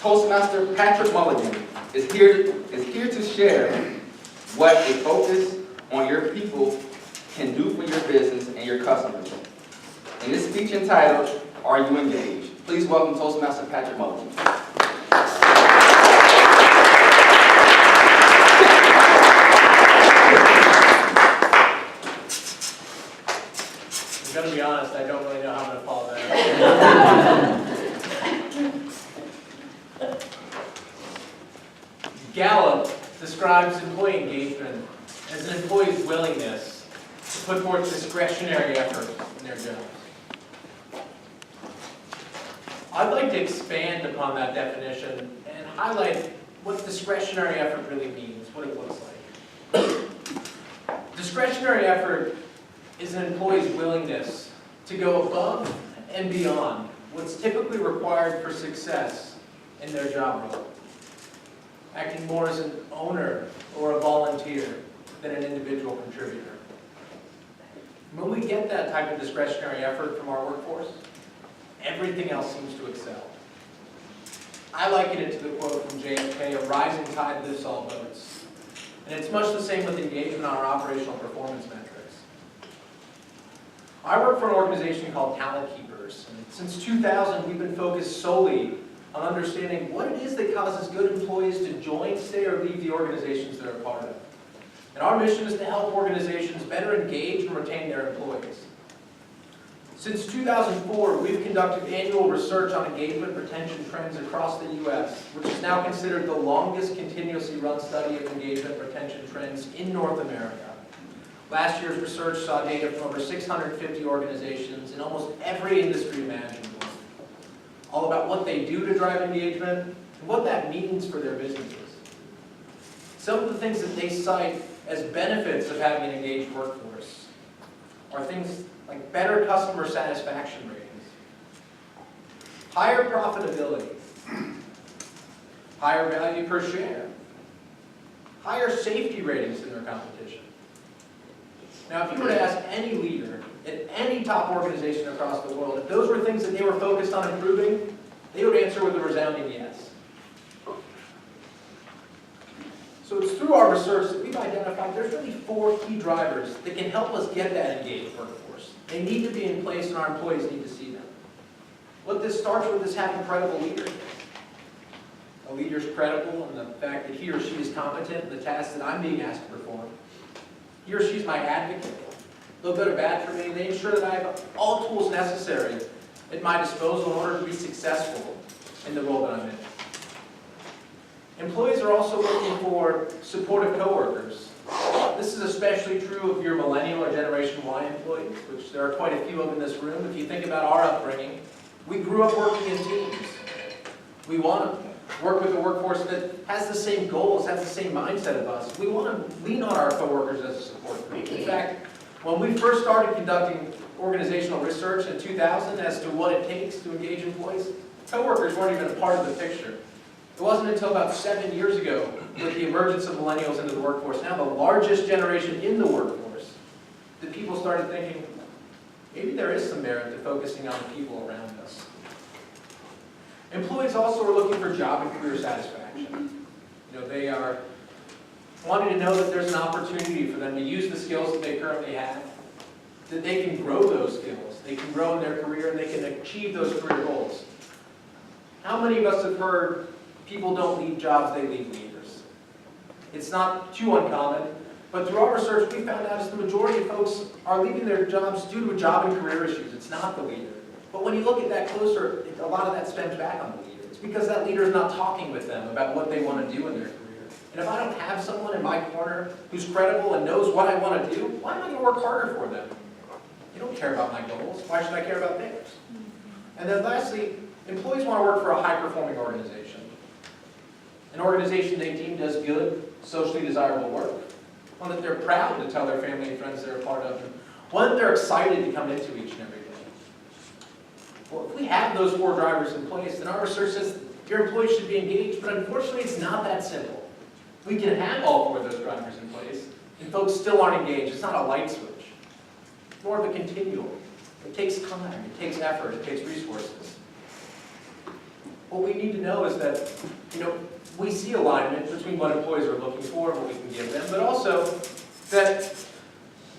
Toastmaster Patrick Mulligan is here to share what a focus on your people can do for your business and your customers. In this speech entitled, Are You Engaged? Please welcome Toastmaster Patrick Mulligan. I'm going to be honest, I don't really know how I'm going to follow that up. Gallup describes employee engagement as an employee's willingness to put forth discretionary effort in their jobs. I'd like to expand upon that definition and highlight what discretionary effort really means, what it looks like. Discretionary effort is an employee's willingness to go above and beyond what's typically required for success in their job role, acting more as an owner or a volunteer than an individual contributor. When we get that type of discretionary effort from our workforce, everything else seems to excel. I liken it to the quote from JFK, "A rising tide lifts all boats." And it's much the same with engagement on our operational performance metrics. I work for an organization called Talent Keepers. And since 2000, we've been focused solely on understanding what it is that causes good employees to join, stay, or leave the organizations they're a part of. And our mission is to help organizations better engage and retain their employees. Since 2004, we've conducted annual research on engagement retention trends across the U.S., which is now considered the longest continuously run study of engagement retention trends in North America. Last year's research saw data from over 650 organizations in almost every industry imaginable, all about what they do to drive engagement and what that means for their businesses. Some of the things that they cite as benefits of having an engaged workforce are things like better customer satisfaction ratings, higher profitability, higher value per share, higher safety ratings than their competition. Now, if you were to ask any leader at any top organization across the world, if those were things that they were focused on improving, they would answer with a resounding yes. So it's through our research that we've identified there's really 4 key drivers that can help us get that engaged workforce. They need to be in place and our employees need to see them. What this starts with is having credible leaders. A leader's credible in the fact that he or she is competent in the tasks that I'm being asked to perform. He or she's my advocate. They'll go to bat for me. They ensure that I have all tools necessary at my disposal in order to be successful in the role that I'm in. Employees are also looking for supportive coworkers. This is especially true of your millennial or Generation Y employees, which there are quite a few of in this room. If you think about our upbringing, we grew up working in teams. We want to work with a workforce that has the same goals, has the same mindset of us. We want to lean on our coworkers as a support group. In fact, when we first started conducting organizational research in 2000 as to what it takes to engage employees, coworkers weren't even a part of the picture. It wasn't until about 7 years ago, with the emergence of millennials into the workforce, now the largest generation in the workforce, that people started thinking, maybe there is some merit to focusing on the people around us. Employees also are looking for job and career satisfaction. They are wanting to know that there's an opportunity for them to use the skills that they currently have, that they can grow those skills, they can grow in their career, and they can achieve those career goals. How many of us have heard people don't leave jobs, they leave leaders? It's not too uncommon, but through our research we found out the majority of folks are leaving their jobs due to job and career issues. It's not the leader. But when you look at that closer, a lot of that stems back on the leader. It's because that leader is not talking with them about what they want to do in their career. And if I don't have someone in my corner who's credible and knows what I want to do, why am I going to work harder for them? They don't care about my goals. Why should I care about theirs? And then lastly, employees want to work for a high-performing organization. An organization they deem does good, socially desirable work. One that they're proud to tell their family and friends they're a part of. And one that they're excited to come into each and every day. Well, if we have those 4 drivers in place, then our research says your employees should be engaged, but unfortunately it's not that simple. We can have all 4 of those drivers in place, and folks still aren't engaged. It's not a light switch. It's more of a continuum. It takes time, it takes effort, it takes resources. what we need to know is that, we see alignment between what employees are looking for and what we can give them, but also that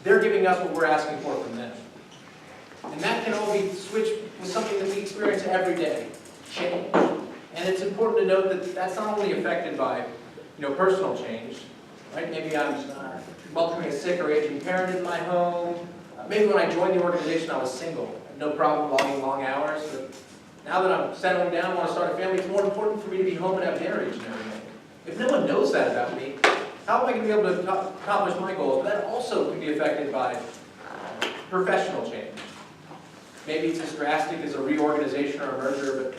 they're giving us what we're asking for from them. And that can all be switched with something that we experience every day, change. And it's important to note that that's not only affected by, personal change, right? Maybe I'm welcoming a sick or aging parent in my home. Maybe when I joined the organization, I was single. I had no problem logging long hours. But now that I'm settling down, want to start a family, it's more important for me to be home and have dinner each and every day. If no one knows that about me, how am I going to be able to accomplish my goals? But that also can be affected by professional change. Maybe it's as drastic as a reorganization or a merger,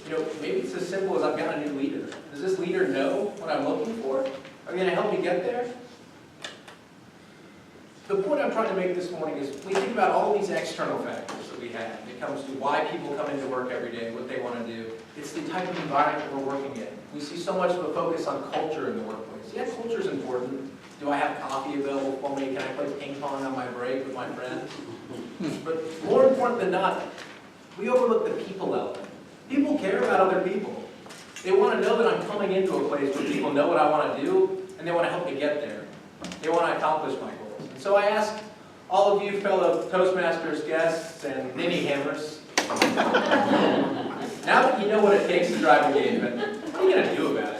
but maybe it's as simple as I've got a new leader. Does this leader know what I'm looking for? Are they going to help me get there? The point I'm trying to make this morning is we think about all these external factors that we have. It comes to why people come into work every day, what they want to do. It's the type of environment that we're working in. We see so much of a focus on culture in the workplace. Yeah, culture is important. Do I have coffee available for me? Can I play ping pong on my break with my friends? But more important than not, we overlook the people element. People care about other people. They want to know that I'm coming into a place where people know what I want to do, and they want to help me get there. They want to accomplish my goals. And so I ask all of you fellow Toastmasters guests and ninny hammers, now that you know what it takes to drive engagement, what are you going to do about it?